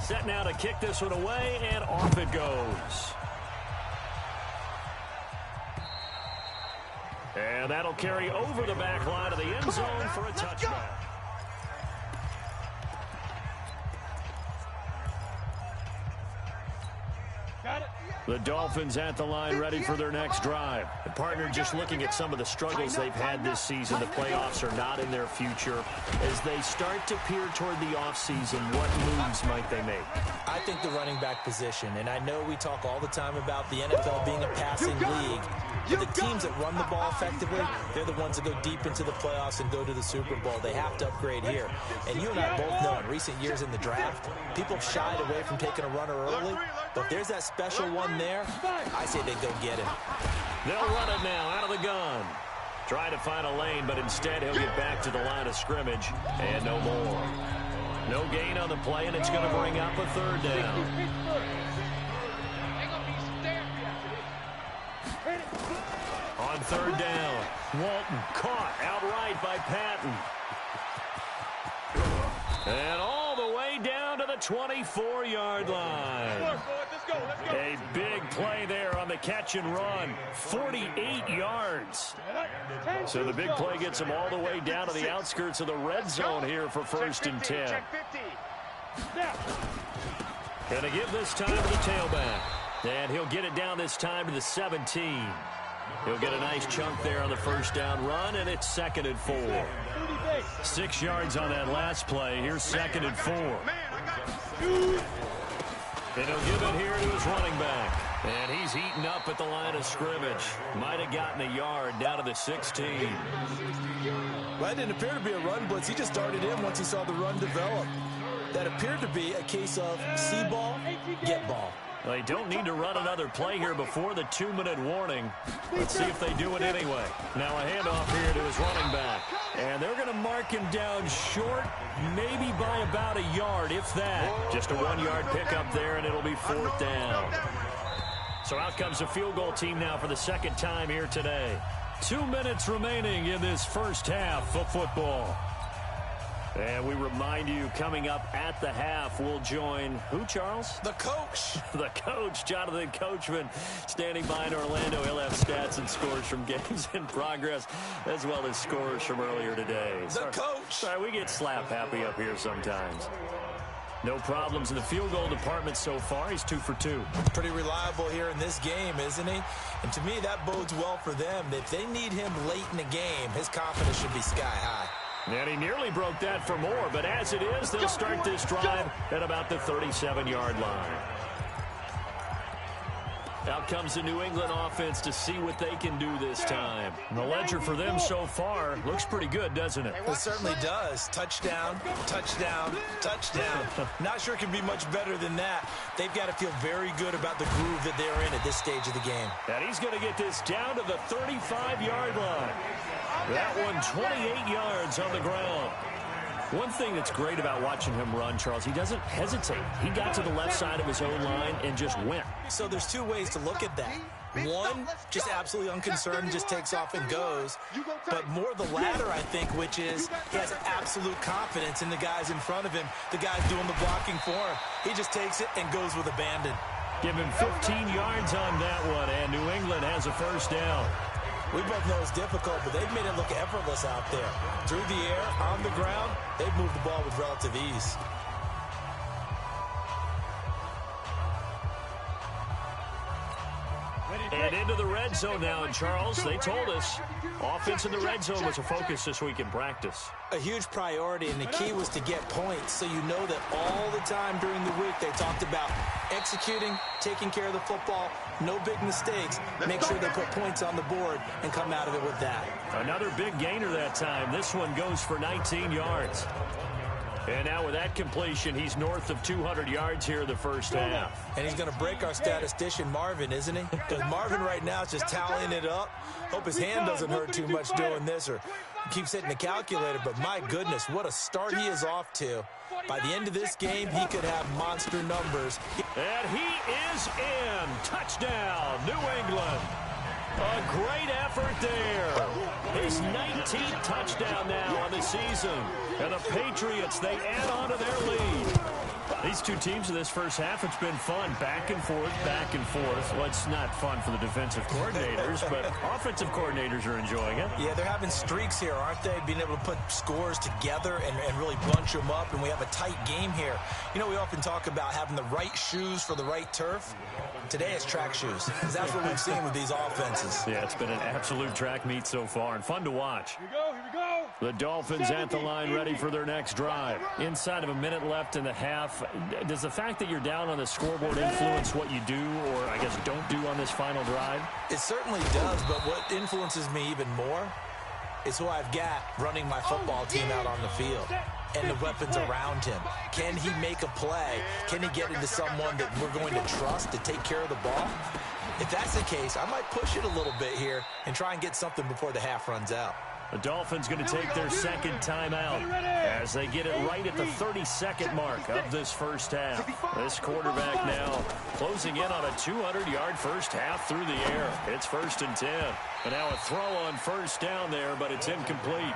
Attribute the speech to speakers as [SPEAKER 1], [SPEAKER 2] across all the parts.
[SPEAKER 1] Set now to kick this one away, and off it goes. And that'll carry over the back line of the end zone for a touchback. The Dolphins at the line, ready for their next drive. The partner just looking at some of the struggles they've had this season. The playoffs are not in their future. As they start to peer toward the offseason, what moves might they make?
[SPEAKER 2] I think the running back position, and I know we talk all the time about the NFL being a passing league, but the teams that run the ball effectively, they're the ones that go deep into the playoffs and go to the Super Bowl. They have to upgrade here. And you and I both know in recent years in the draft, people shied away from taking a runner early, but if there's that special one there, I say they go get him.
[SPEAKER 1] They'll run it now out of the gun. Trying to find a lane, but instead he'll get back to the line of scrimmage, and no more. No gain on the play, and it's going to bring up a third down. On third down, Walton caught outright by Patton. And all the way down to the 24-yard line. A big play there on the catch and run. 48 yards. So the big play gets him all the way down to the outskirts of the red zone here for 1st and 10. Gonna give this time to the tailback. And he'll get it down this time to the 17. He'll get a nice chunk there on the first down run, and it's 2nd and 4. 6 yards on that last play. Here's 2nd and 4. And he'll give it here to his running back. And he's heating up at the line of scrimmage. Might have gotten a yard down to the 16.
[SPEAKER 2] Well, that didn't appear to be a run blitz. He just darted in once he saw the run develop. That appeared to be a case of see ball, get ball.
[SPEAKER 1] They don't need to run another play here before the 2-minute warning. Let's see if they do it anyway. Now a handoff here to his running back. And they're going to mark him down short, maybe by about a yard, if that. Just a 1-yard pickup there, and it'll be 4th down. So out comes the field goal team now for the 2nd time here today. 2 minutes remaining in this first half of football. And we remind you, coming up at the half, we'll join who, Charles?
[SPEAKER 2] The coach.
[SPEAKER 1] The coach, Jonathan Coachman, standing by in Orlando. He'll have stats and scores from games in progress, as well as scores from earlier today.
[SPEAKER 2] The coach.
[SPEAKER 1] Sorry, we get slap happy up here sometimes. No problems in the field goal department so far. He's 2 for 2.
[SPEAKER 2] Pretty reliable here in this game, isn't he? And to me, that bodes well for them. If they need him late in the game, his confidence should be sky high.
[SPEAKER 1] And he nearly broke that for more, but as it is, they'll start this drive at about the 37-yard line. Out comes the New England offense to see what they can do this time. And the ledger for them so far looks pretty good, doesn't it?
[SPEAKER 2] It certainly does. Touchdown, touchdown, touchdown. Not sure it can be much better than that. They've got to feel very good about the groove that they're in at this stage of the game.
[SPEAKER 1] And he's going to get this down to the 35-yard line. That one 28 yards on the ground. One thing that's great about watching him run, Charles, he doesn't hesitate. He got to the left side of his own line and just went.
[SPEAKER 2] So there's 2 ways to look at that. One, just absolutely unconcerned, just takes off and goes. But more the latter, I think, which is he has absolute confidence in the guys in front of him, the guys doing the blocking for him. He just takes it and goes with abandon.
[SPEAKER 1] Give him 15 yards on that one, and New England has a first down.
[SPEAKER 2] We both know it's difficult, but they've made it look effortless out there. Through the air, on the ground, they've moved the ball with relative ease.
[SPEAKER 1] And into the red zone now, and Charles, they told us offense in the red zone was a focus this week in practice.
[SPEAKER 2] A huge priority, and the key was to get points, so you know that all the time during the week they talked about executing, taking care of the football, no big mistakes, make sure they put points on the board and come out of it with that.
[SPEAKER 1] Another big gainer that time. This one goes for 19 yards. And now with that completion, he's north of 200 yards here in the first half.
[SPEAKER 2] And he's going to break our statistician, Marvin, isn't he? Because Marvin right now is just tallying it up. Hope his hand doesn't hurt too much doing this or keeps hitting the calculator. But my goodness, what a start he is off to. By the end of this game, he could have monster numbers.
[SPEAKER 1] And he is in. Touchdown, New England. A great effort there. His 19th touchdown now on the season. And the Patriots, they add on to their lead. He These two teams in this first half, it's been fun. Back and forth, back and forth. Well, it's not fun for the defensive coordinators, but offensive coordinators are enjoying it.
[SPEAKER 2] Yeah, they're having streaks here, aren't they? Being able to put scores together and really bunch them up, and we have a tight game here. You know, we often talk about having the right shoes for the right turf. Today it's track shoes, because that's what we've seen with these offenses.
[SPEAKER 1] Yeah, it's been an absolute track meet so far, and fun to watch.
[SPEAKER 3] Here we go.
[SPEAKER 1] The Dolphins at the line ready for their next drive. Inside of a minute left in the half, does the fact that you're down on the scoreboard influence what you do or, I guess, don't do on this final drive?
[SPEAKER 2] It certainly does, but what influences me even more is who I've got running my football team out on the field and the weapons around him. Can he make a play? Can he get into someone that we're going to trust to take care of the ball? If that's the case, I might push it a little bit here and try and get something before the half runs out.
[SPEAKER 1] The Dolphins going to take their second timeout as they get it right at the 32nd mark of this first half. This quarterback now closing in on a 200-yard first half through the air. It's 1st and 10. And now a throw on first down there, but it's incomplete.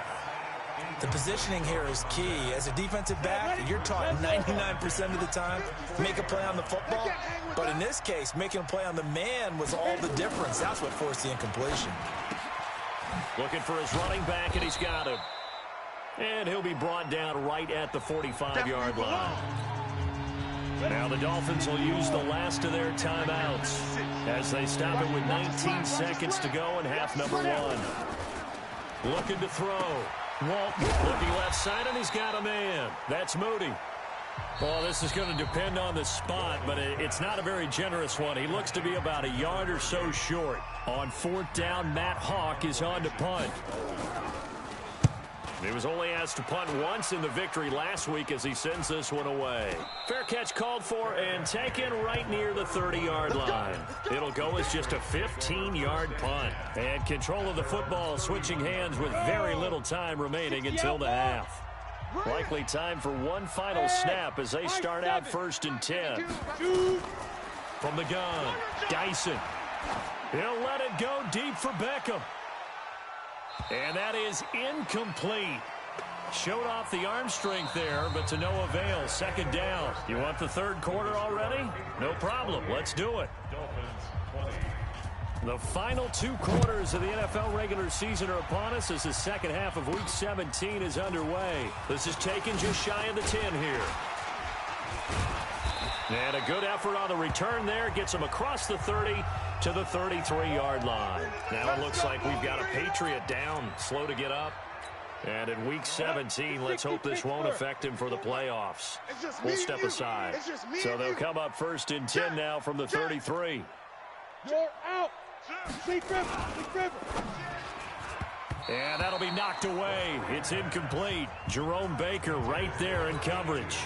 [SPEAKER 2] The positioning here is key. As a defensive back, you're taught 99% of the time, make a play on the football. But in this case, making a play on the man was all the difference. That's what forced the incompletion.
[SPEAKER 1] Looking for his running back, and he's got him. And he'll be brought down right at the 45-yard line. Now the Dolphins will use the last of their timeouts as they stop it with 19 seconds to go in half number 1. Looking to throw. Walton looking left side, and he's got a man. That's Moody. Well, this is going to depend on the spot, but it's not a very generous one. He looks to be about a yard or so short. On 4th down, Matt Hawk is on to punt. He was only asked to punt once in the victory last week as he sends this one away. Fair catch called for and taken right near the 30-yard line. It'll go as just a 15-yard punt. And control of the football switching hands with very little time remaining until the half. Likely time for one final snap as they start out 1st and 10. From the gun, Dyson. He'll let it go deep for Beckham. And that is incomplete. Showed off the arm strength there, but to no avail. 2nd down. You want the 3rd quarter already? No problem. Let's do it. The final 2 quarters of the NFL regular season are upon us as the second half of Week 17 is underway. This is taken just shy of the 10 here. And a good effort on the return there. Gets him across the 30 to the 33-yard line. Now it looks like we've got a Patriot down, slow to get up. And in Week 17, let's hope this won't affect him for the playoffs. We'll step aside. So they'll come up 1st and 10 now from the 33.
[SPEAKER 3] You're out.
[SPEAKER 1] And that'll be knocked away. It's incomplete. Jerome Baker right there in coverage.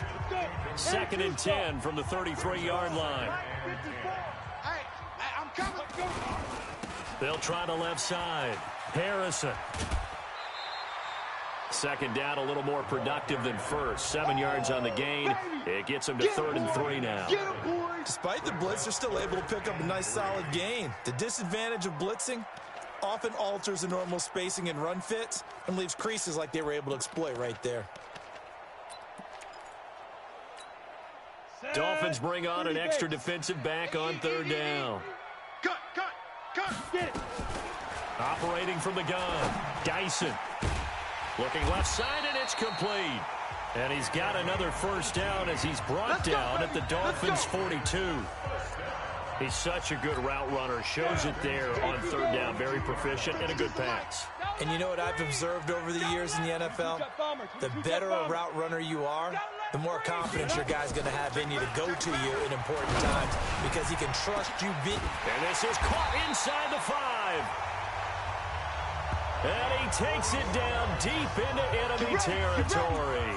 [SPEAKER 1] 2nd and 10 from the 33-yard line. They'll try the left side. Harrison. 2nd down, a little more productive than first. 7 yards on the gain. It gets them to 3rd and 3 now.
[SPEAKER 2] Despite the blitz, they're still able to pick up a nice solid gain. The disadvantage of blitzing often alters the normal spacing and run fits and leaves creases like they were able to exploit right there.
[SPEAKER 1] Dolphins bring on an extra defensive back on 3rd down.
[SPEAKER 3] Cut. Get it.
[SPEAKER 1] Operating from the gun, Dyson. Looking left side, and it's complete. And he's got another 1st down as he's brought down at the Dolphins' 42. He's such a good route runner. Shows it there on 3rd down. Very proficient and a good pass.
[SPEAKER 2] And you know what I've observed over the years in the NFL? The better a route runner you are, the more confidence your guy's going to have in you to go to you in important times because he can trust you.
[SPEAKER 1] And this is caught inside the 5. And he takes it down deep into enemy territory.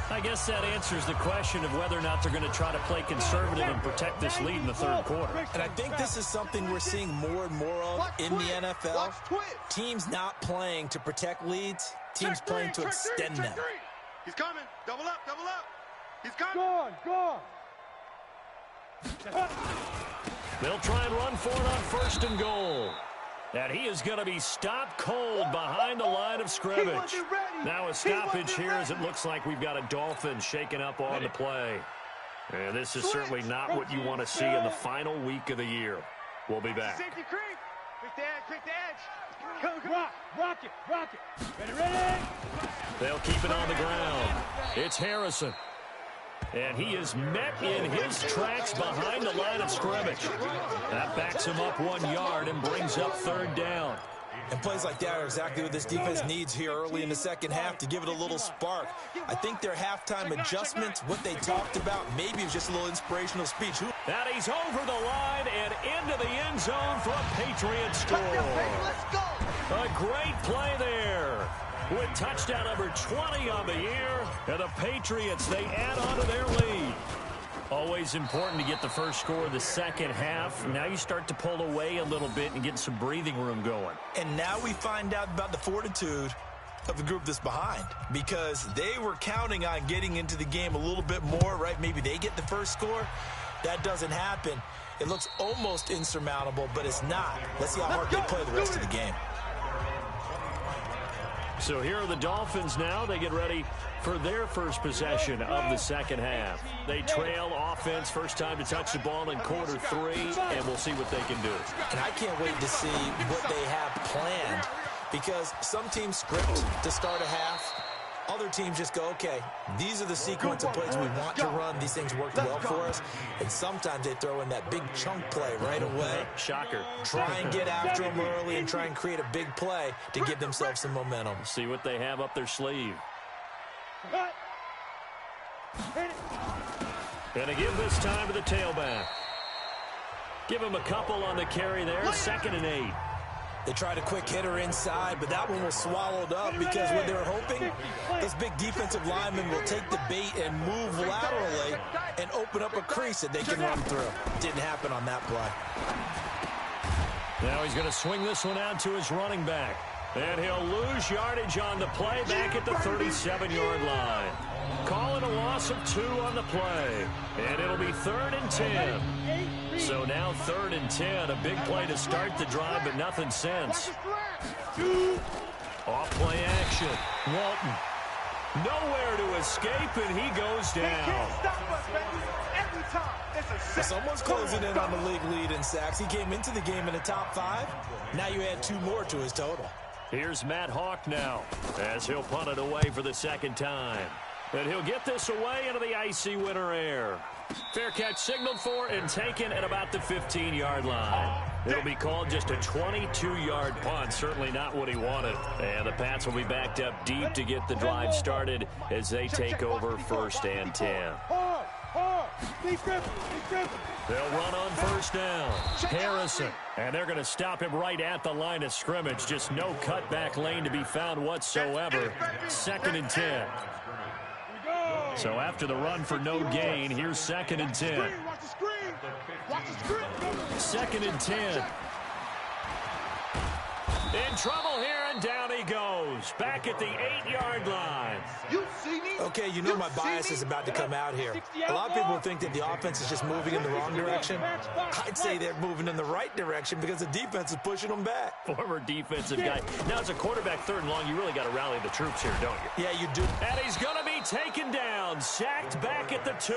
[SPEAKER 1] I guess that answers the question of whether or not they're going to try to play conservative and protect this lead in the 3rd quarter.
[SPEAKER 2] And I think this is something we're seeing more and more of in the NFL. Teams not playing to protect leads, teams playing to extend them.
[SPEAKER 3] He's coming. Double up. He's coming. Gone.
[SPEAKER 1] They'll try and run for it on 1st and goal. And he is going to be stopped cold behind the line of scrimmage. Now a stoppage here as it looks like we've got a Dolphin shaking up on the play. And this is certainly not what you want to see in the final week of the year. We'll be back.
[SPEAKER 3] Safety creep. Quick the edge, quick the edge. Come.
[SPEAKER 4] Rock it. Ready.
[SPEAKER 1] They'll keep it on the ground. It's Harrison. And he is met in his tracks behind the line of scrimmage. That backs him up 1 yard and brings up 3rd down.
[SPEAKER 2] And plays like that are exactly what this defense needs here early in the second half to give it a little spark. I think their halftime adjustments, what they talked about, maybe it was just a little inspirational speech.
[SPEAKER 1] And he's over the line and into the end zone for a Patriots score. A great play there. With touchdown number 20 on the year, and the Patriots, they add on to their lead. Always important to get the first score of the second half. Now you start to pull away a little bit and get some breathing room going.
[SPEAKER 2] And now we find out about the fortitude of the group that's behind, because they were counting on getting into the game a little bit more, right? Maybe they get the first score. That doesn't happen. It looks almost insurmountable, but it's not. Let's see how hard they play the rest of the game.
[SPEAKER 1] So here are the Dolphins now. They get ready for their first possession of the second half. They trail offense, first time to touch the ball in quarter 3, and we'll see what they can do.
[SPEAKER 2] And I can't wait to see what they have planned, because some teams script to start a half. Other teams just go, okay, these are the sequence of plays we want to run. These things worked well for us. And sometimes they throw in that big chunk play right away.
[SPEAKER 1] Shocker.
[SPEAKER 2] Try and get after them early and try and create a big play to give themselves some momentum.
[SPEAKER 1] See what they have up their sleeve. And again this time to the tailback. Give him a couple on the carry there. 2nd and 8.
[SPEAKER 2] They tried a quick hitter inside, but that one was swallowed up because what they were hoping, this big defensive lineman will take the bait and move laterally and open up a crease that they can run through. Didn't happen on that play.
[SPEAKER 1] Now he's going to swing this one out to his running back. And he'll lose yardage on the play back at the 37-yard line. Calling a loss of 2 on the play. And it'll be 3rd and 10. So now 3rd and 10. A big play to start the drive, but nothing since. Off play action. Walton. Nowhere to escape, and he goes down.
[SPEAKER 2] Someone's closing in on the league lead in sacks. He came into the game in the top 5. Now you add 2 more to his total.
[SPEAKER 1] Here's Matt Hawk now as he'll punt it away for the 2nd time. And he'll get this away into the icy winter air. Fair catch signaled for and taken at about the 15-yard line. It'll be called just a 22-yard punt. Certainly not what he wanted. And the Pats will be backed up deep to get the drive started as they take over 1st and 10. They'll run on 1st down. Harrison. And they're going to stop him right at the line of scrimmage. Just no cutback lane to be found whatsoever. 2nd and 10. So after the run for no gain, here's 2nd and 10. 2nd and 10. In trouble here, and down he goes. Back at the 8-yard line.
[SPEAKER 2] Okay, you know my bias is about to come out here. A lot of people think that the offense is just moving in the wrong direction. I'd say they're moving in the right direction because the defense is pushing them back.
[SPEAKER 1] Former defensive guy. Now, as a quarterback 3rd and long, you really got to rally the troops here, don't you?
[SPEAKER 2] Yeah, you do.
[SPEAKER 1] And he's going to be taken down. Sacked back at the 2.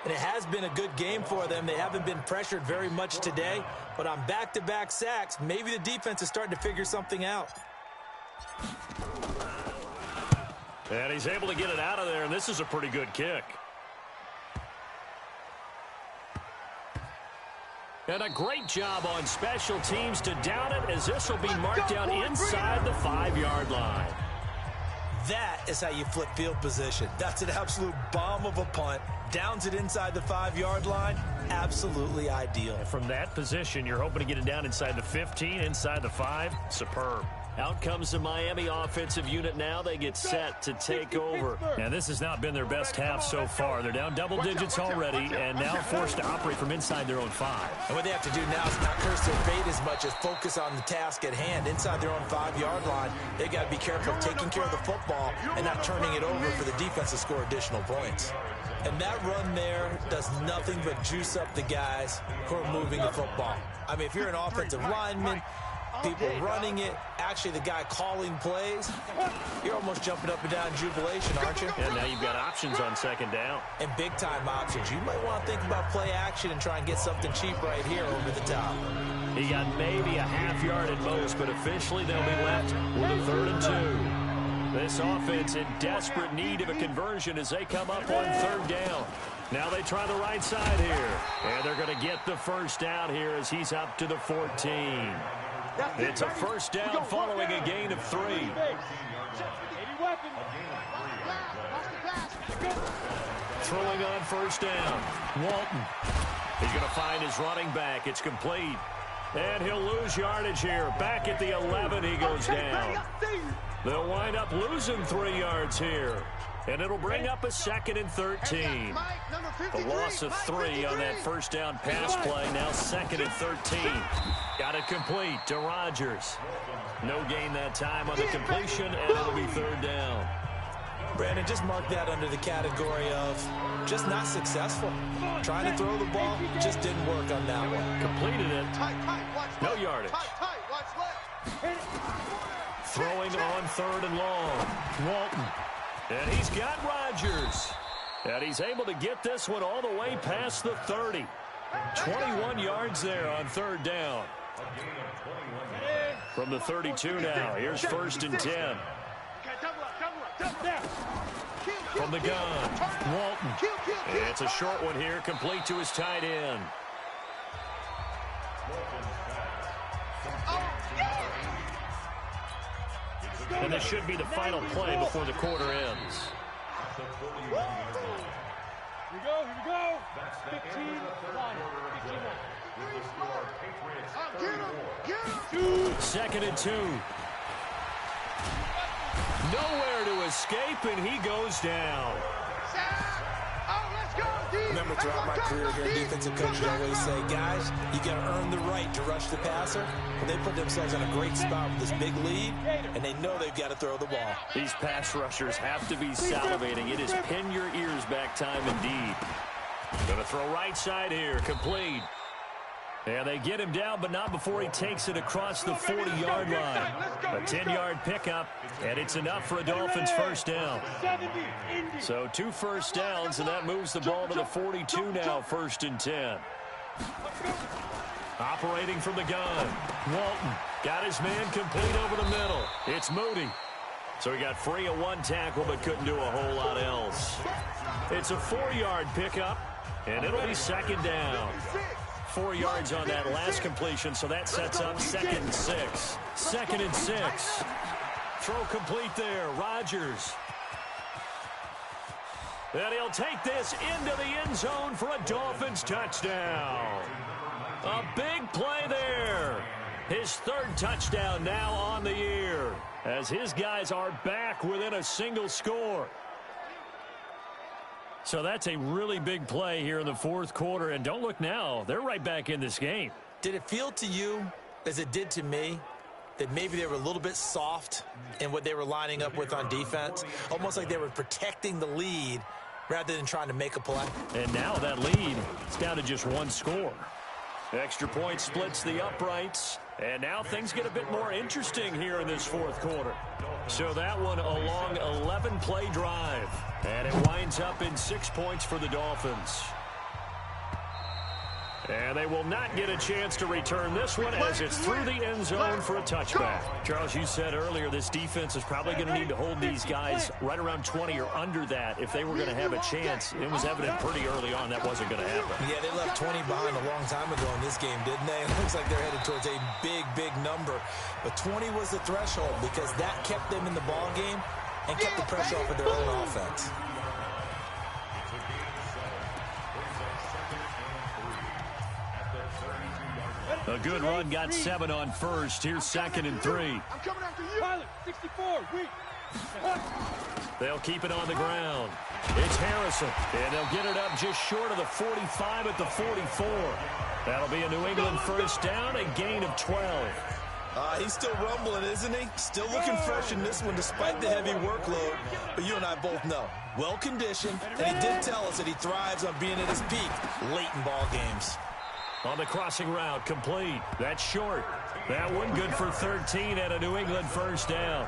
[SPEAKER 2] And it has been a good game for them. They haven't been pressured very much today. But on back-to-back sacks, maybe the defense is starting to figure something out.
[SPEAKER 1] And he's able to get it out of there, and this is a pretty good kick. And a great job on special teams to down it, as this will be marked down inside the 5-yard line.
[SPEAKER 2] That is how you flip field position. That's an absolute bomb of a punt. Downs it inside the 5-yard line. Absolutely ideal.
[SPEAKER 1] And from that position, you're hoping to get it down inside the 15, inside the 5. Superb. Out comes the Miami offensive unit now. They get set to take over. And this has not been their best half so far. They're down double digits already and now forced to operate from inside their own 5.
[SPEAKER 2] And what they have to do now is not curse their fate as much as focus on the task at hand. Inside their own 5-yard line, they've got to be careful of taking care of the football and not turning it over for the defense to score additional points. And that run there does nothing but juice up the guys who are moving the football. I mean, if you're an offensive lineman, people running it, actually the guy calling plays, you're almost jumping up and down in jubilation, aren't you?
[SPEAKER 1] And now you've got options on second down.
[SPEAKER 2] And big-time options. You might want to think about play action and try and get something cheap right here over the top.
[SPEAKER 1] He got maybe a half yard at most, but officially they'll be left with a 3rd and 2. This offense in desperate need of a conversion as they come up on 3rd down. Now they try the right side here. And they're going to get the first down here as he's up to the 14. It's a 1st down following a gain of 3. Throwing on 1st down. Walton. He's going to find his running back. It's complete. And he'll lose yardage here. Back at the 11, he goes down. They'll wind up losing 3 yards here. And it'll bring up a 2nd and 13. The loss of 3 on that 1st down pass play. Now 2nd and 13. Got it complete to Rodgers. No gain that time on the completion, and it'll be 3rd down.
[SPEAKER 2] Brandon, just mark that under the category of just not successful. Trying to throw the ball, just didn't work on that one.
[SPEAKER 1] Completed it. No yardage. Throwing on 3rd and long. Walton. And he's got Rodgers. And he's able to get this one all the way past the 30. 21 yards there on 3rd down. From the 32 now. Here's 1st and 10. From the gun, Walton. It's a short one here, complete to his tight end. And this should be the final play before the quarter ends.
[SPEAKER 4] Here we go. 15,
[SPEAKER 1] 2nd and 2. Nowhere to escape, and he goes down.
[SPEAKER 2] Remember, throughout my career here, defensive coaches always say, guys, you got to earn the right to rush the passer. And they put themselves in a great spot with this big lead, and they know they've got to throw the ball.
[SPEAKER 1] These pass rushers have to be salivating. It is pin your ears back time indeed. Going to throw right side here, complete. And they get him down, but not before he takes it across the 40-yard line. A 10-yard pickup, and it's enough for a Dolphins 1st down. So 2 first downs, and that moves the ball to the 42 now, 1st and 10. Operating from the gun, Walton got his man complete over the middle. It's Moody. So he got free of 1 tackle, but couldn't do a whole lot else. It's a 4-yard pickup, and it'll be 2nd down. 4 yards on that last completion, so that sets up 2nd and 6. 2nd and 6. Throw complete there, Rodgers. And he'll take this into the end zone for a Dolphins touchdown. A big play there. His 3rd touchdown now on the year, as his guys are back within a single score. So that's a really big play here in the 4th quarter. And don't look now, they're right back in this game.
[SPEAKER 2] Did it feel to you, as it did to me, that maybe they were a little bit soft in what they were lining up with on defense? Almost like they were protecting the lead rather than trying to make a play.
[SPEAKER 1] And now that lead is down to just 1 score. Extra point splits the uprights. And now things get a bit more interesting here in this 4th quarter. So that one a long 11-play drive. And it winds up in 6 points for the Dolphins. And they will not get a chance to return this one as it's through the end zone for a touchback. Charles, you said earlier this defense is probably going to need to hold these guys right around 20 or under that if they were going to have a chance. It was evident pretty early on that wasn't going to happen.
[SPEAKER 2] Yeah, they left 20 behind a long time ago in this game, didn't they? It looks like they're headed towards a big, big number. But 20 was the threshold because that kept them in the ball game and kept the pressure off of their own offense.
[SPEAKER 1] A good run, got 7 on 1st. Here's 2nd and 3.
[SPEAKER 4] I'm coming after you. Pilot, 64, weak.
[SPEAKER 1] They'll keep it on the ground. It's Harrison, and they'll get it up just short of the 45 at the 44. That'll be a New England 1st down, a gain of 12.
[SPEAKER 2] He's still rumbling, isn't he? Still looking fresh in this one despite the heavy workload. But you and I both know, well-conditioned, and he did tell us that he thrives on being at his peak late in ball games.
[SPEAKER 1] On the crossing route, complete. That's short. That one good for 13 and a New England first down.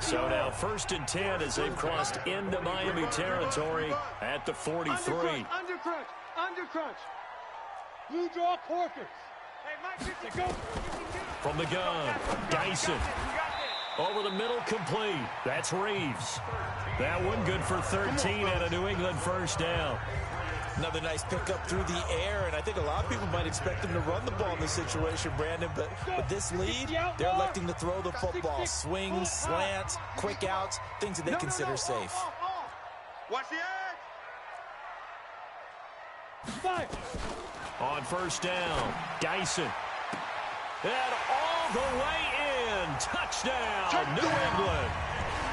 [SPEAKER 1] So now 1st and 10 as they've crossed into Miami territory at the 43.
[SPEAKER 4] Under crunch. Blue draw Corkers. Go.
[SPEAKER 1] From the gun, Dyson. Over the middle, complete. That's Reeves. That one good for 13 and a New England first down.
[SPEAKER 2] Another nice pickup through the air, and I think a lot of people might expect him to run the ball in this situation, Brandon, but with this lead, they're electing to throw the football. Swings, slants, quick outs, things that they consider safe.
[SPEAKER 3] Watch the edge.
[SPEAKER 1] On first down, Dyson. And all the way in. Touchdown, New England.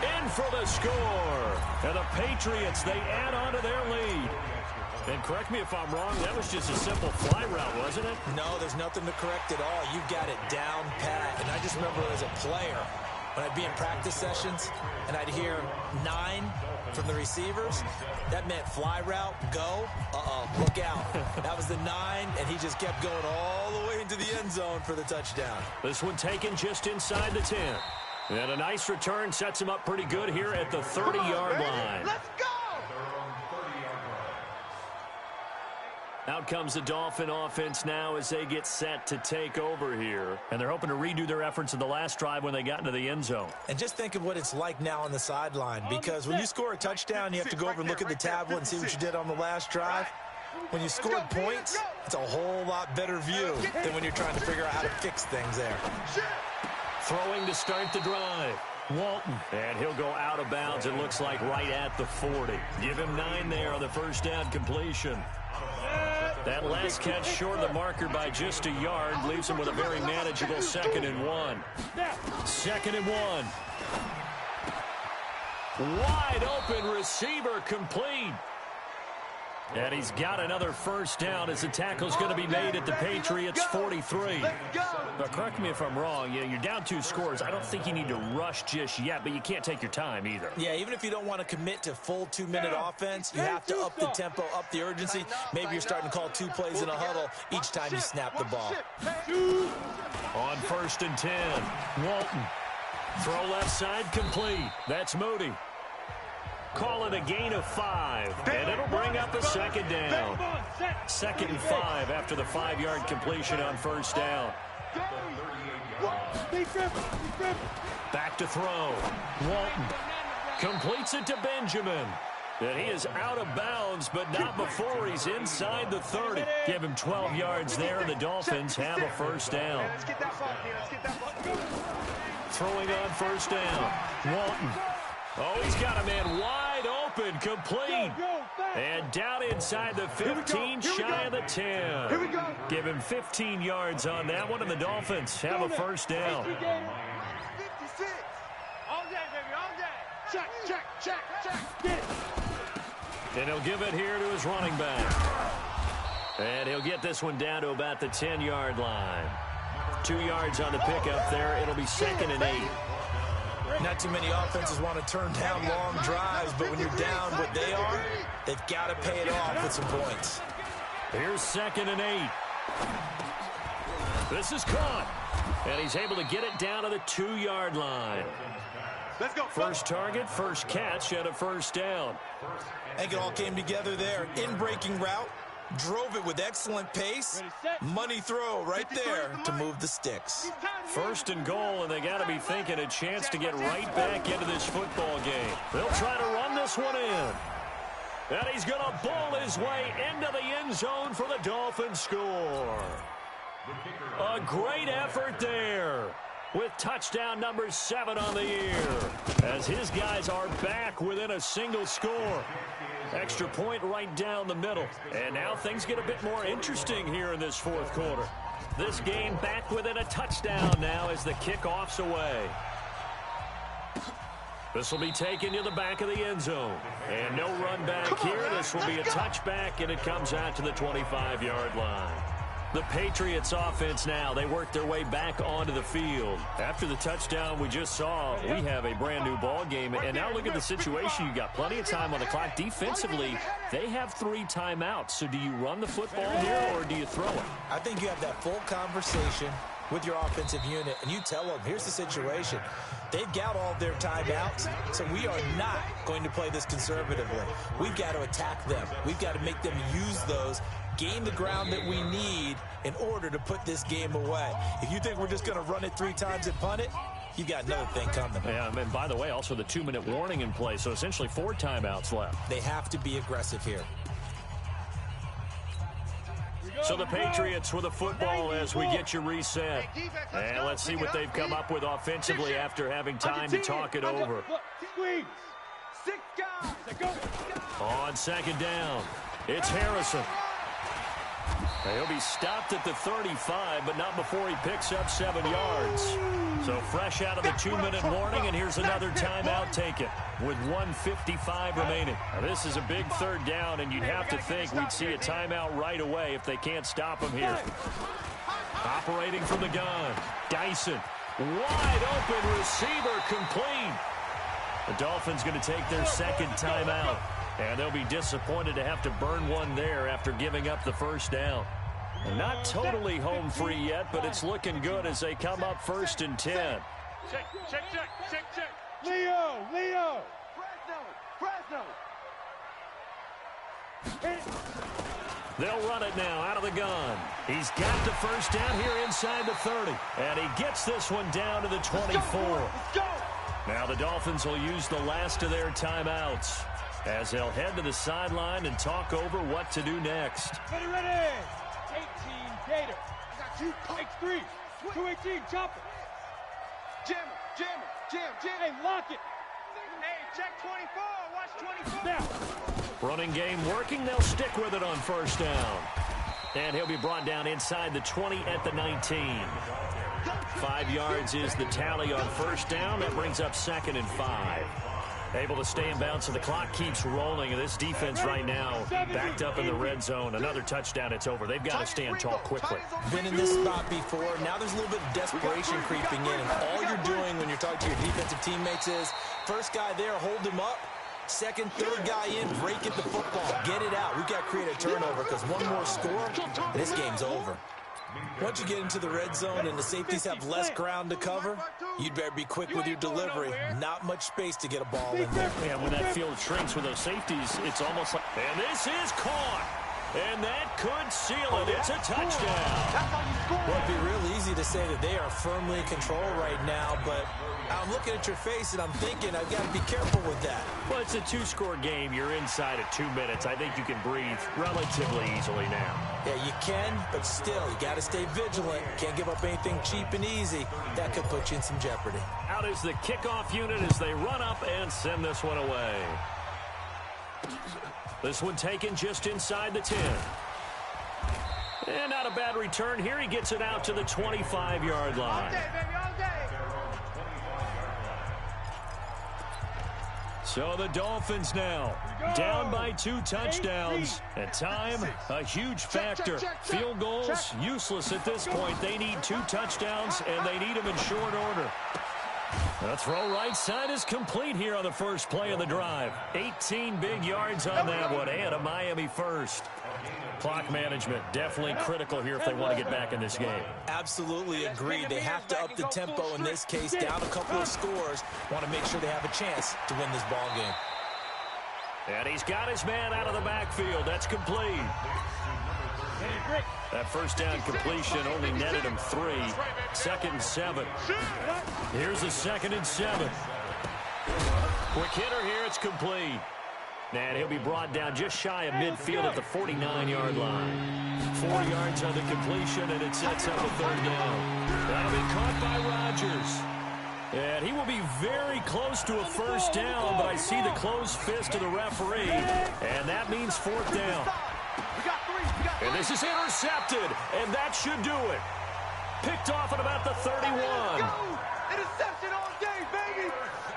[SPEAKER 1] In for the score. And the Patriots, they add on to their lead. And correct me if I'm wrong, that was just a simple fly route, wasn't it?
[SPEAKER 2] No, there's nothing to correct at all. You've got it down pat. And I just remember as a player, when I'd be in practice sessions and I'd hear 9 from the receivers, that meant fly route, go, look out. That was the 9, and he just kept going all the way into the end zone for the touchdown.
[SPEAKER 1] This one taken just inside the 10. And a nice return sets him up pretty good here at the 30-yard line.
[SPEAKER 3] Let's go!
[SPEAKER 1] Out comes the Dolphin offense now as they get set to take over here. And they're hoping to redo their efforts in the last drive when they got into the end zone.
[SPEAKER 2] And just think of what it's like now on the sideline, because when you score a touchdown, you have to go over and look at the tablet and see what you did on the last drive. When you scored points, it's a whole lot better view than when you're trying to figure out how to fix things there.
[SPEAKER 1] Throwing to start the drive. Walton, and he'll go out of bounds, it looks like, right at the 40. Give him 9 there on the first down completion. That last catch short of the marker by just a yard leaves him with a very manageable 2nd and 1. 2nd and 1. Wide open receiver complete. And he's got another first down as the tackle's going to be made at the Patriots' 43. Now, correct me if I'm wrong. You're down 2 scores. I don't think you need to rush just yet, but you can't take your time either.
[SPEAKER 2] Yeah, even if you don't want to commit to full 2-minute offense, you have to up the tempo, up the urgency. Maybe you're starting to call 2 plays in a huddle each time you snap the ball.
[SPEAKER 1] On 1st and 10, Walton. Throw left side complete. That's Moody. Call it a gain of 5, and it'll bring up a 2nd down. 2nd and 5 after the 5-yard completion on first down. Back to throw. Walton completes it to Benjamin. And he is out of bounds, but not before he's inside the 30. Give him 12 yards there, and the Dolphins have a first down. Throwing on first down. Walton. Oh, he's got a man wide open, complete. And down inside the 15, shy of the 10. Give him 15 yards on that one, and the Dolphins have a first down.
[SPEAKER 3] 56. All day, baby, all day. Check.
[SPEAKER 1] And he'll give it here to his running back. And he'll get this one down to about the 10-yard line. 2 yards on the pickup there. It'll be 2nd and 8.
[SPEAKER 2] Not too many offenses want to turn down long drives, but when you're down what they are, they've got to pay it off with some points.
[SPEAKER 1] Here's 2nd and 8. This is caught. And he's able to get it down to the 2-yard line.
[SPEAKER 3] Let's go.
[SPEAKER 1] First target, first catch, and a first down.
[SPEAKER 2] I think it all came together there. In-breaking route, drove it with excellent pace. Money throw right there to move the sticks.
[SPEAKER 1] 1st and goal, and they got to be thinking a chance to get right back into this football game. They'll try to run this one in. And he's going to bowl his way into the end zone for the Dolphins score. A great effort there with touchdown number 7 on the year as his guys are back within a single score. Extra point right down the middle. And now things get a bit more interesting here in this 4th quarter. This game back within a touchdown now as the kickoff's away. This will be taken to the back of the end zone. And no run back here. This will be a touchback, and it comes out to the 25-yard line. The Patriots offense now. They work their way back onto the field. After the touchdown we just saw, we have a brand new ball game. And now look at the situation. You got plenty of time on the clock. Defensively, they have 3 timeouts. So do you run the football here or do you throw it?
[SPEAKER 2] I think you have that full conversation with your offensive unit, and you tell them, here's the situation. They've got all their timeouts, so we are not going to play this conservatively. We've got to attack them. We've got to make them use those, gain the ground that we need in order to put this game away. If you think we're just going to run it 3 times and punt it, you've got another thing coming.
[SPEAKER 1] Yeah, and by the way, also the 2-minute warning in play, so essentially 4 timeouts left.
[SPEAKER 2] They have to be aggressive here.
[SPEAKER 1] So the Patriots with the football as we get you reset. And let's see what they've come up with offensively after having time to talk it over. On second down, it's Harrison. He'll be stopped at the 35, but not before he picks up 7 yards. So fresh out of the 2-minute warning, and here's another timeout taken with 1:55 remaining. Now, this is a big 3rd down, and you'd have to think we'd see a timeout right away if they can't stop him here. Operating from the gun, Dyson. Wide open receiver, complete. The Dolphins going to take their 2nd timeout, and they'll be disappointed to have to burn one there after giving up the 1st down. Not totally home free yet, but it's looking good as they come up 1st and 10.
[SPEAKER 4] Check. Leo. Fresno.
[SPEAKER 1] They'll run it now out of the gun. He's got the 1st down here inside the 30. And he gets this one down to the 24.
[SPEAKER 4] Let's go.
[SPEAKER 1] Now the Dolphins will use the last of their timeouts as they'll head to the sideline and talk over what to do next.
[SPEAKER 4] Ready. 18 Gator. I got you. X3. 218 chopper. Jam. Hey, lock it. Hey, check 24. Watch 24. Now.
[SPEAKER 1] Running game working. They'll stick with it on 1st down. And he'll be brought down inside the 20 at the 19. 5 yards is the tally on 1st down. That brings up 2nd and 5. Able to stay in bounds, so the clock keeps rolling. And this defense right now backed up in the red zone. Another touchdown, it's over. They've got to stand tall quickly.
[SPEAKER 2] Been in this spot before. Now there's a little bit of desperation creeping in. And all you're doing when you're talking to your defensive teammates is, first guy there, hold him up. 2nd, 3rd guy in, break it the football. Get it out. We've got to create a turnover because one more score, this game's over. Once you get into the red zone and the safeties have less ground to cover, you'd better be quick with your delivery. Not much space to get a ball in there.
[SPEAKER 1] Yeah, when that field shrinks with those safeties, it's almost like... And this is caught. And that could seal it. It's a touchdown.
[SPEAKER 2] Well, it'd be real easy to say that they are firmly in control right now, but I'm looking at your face and I'm thinking I've got to be careful with that.
[SPEAKER 1] Well, it's a 2-score game. You're inside at 2 minutes. I think you can breathe relatively easily now.
[SPEAKER 2] Yeah, you can, but still, you got to stay vigilant. Can't give up anything cheap and easy. That could put you in some jeopardy.
[SPEAKER 1] Out is the kickoff unit as they run up and send this one away. This one taken just inside the 10. And not a bad return here. He gets it out to the 25-yard line.
[SPEAKER 4] All day, baby, all day.
[SPEAKER 1] So the Dolphins now down by 2 touchdowns. And time, a huge factor. Field goals, useless at this point. They need 2 touchdowns, and they need them in short order. The throw right side is complete here on the first play of the drive. 18 big yards on that one, and a Miami first. Clock management definitely critical here if they want to get back in this game.
[SPEAKER 2] Absolutely agreed. They have to up the tempo in this case, down a couple of scores. Want to make sure they have a chance to win this ball game.
[SPEAKER 1] And he's got his man out of the backfield. That's complete. That first down completion only netted him 3. 2nd and 7. Here's the 2nd and 7. Quick hitter here. It's complete. And he'll be brought down just shy of midfield at the 49-yard line. 4 yards on the completion, and it sets up a 3rd down. That'll be caught by Rodgers. And he will be very close to a 1st down, but I see the closed fist of the referee, and that means 4th down. And this is intercepted, and that should do it. Picked off at about the 31.
[SPEAKER 4] Interception all day, baby.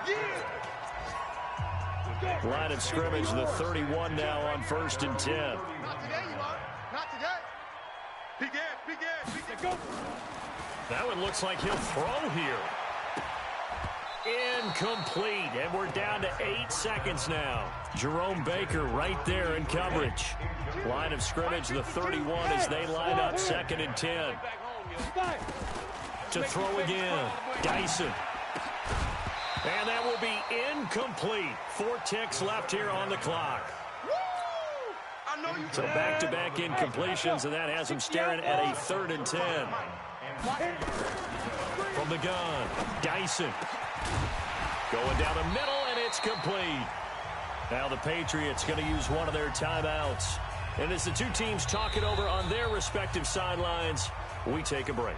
[SPEAKER 4] Yeah.
[SPEAKER 1] Line of scrimmage, the 31 now on 1st and 10.
[SPEAKER 3] Not today, you are. Not today.
[SPEAKER 4] Go.
[SPEAKER 1] That one looks like he'll throw here. Incomplete, and we're down to 8 seconds now. Jerome Baker right there in coverage. Line of scrimmage, the 31 as they line up 2nd and 10. To throw again, Dyson. And that will be incomplete. 4 ticks left here on the clock. So back-to-back incompletions, and that has him staring at a 3rd and 10. From the gun, Dyson. Going down the middle, and it's complete. Now the Patriots going to use one of their timeouts. And as the two teams talk it over on their respective sidelines, we take a break.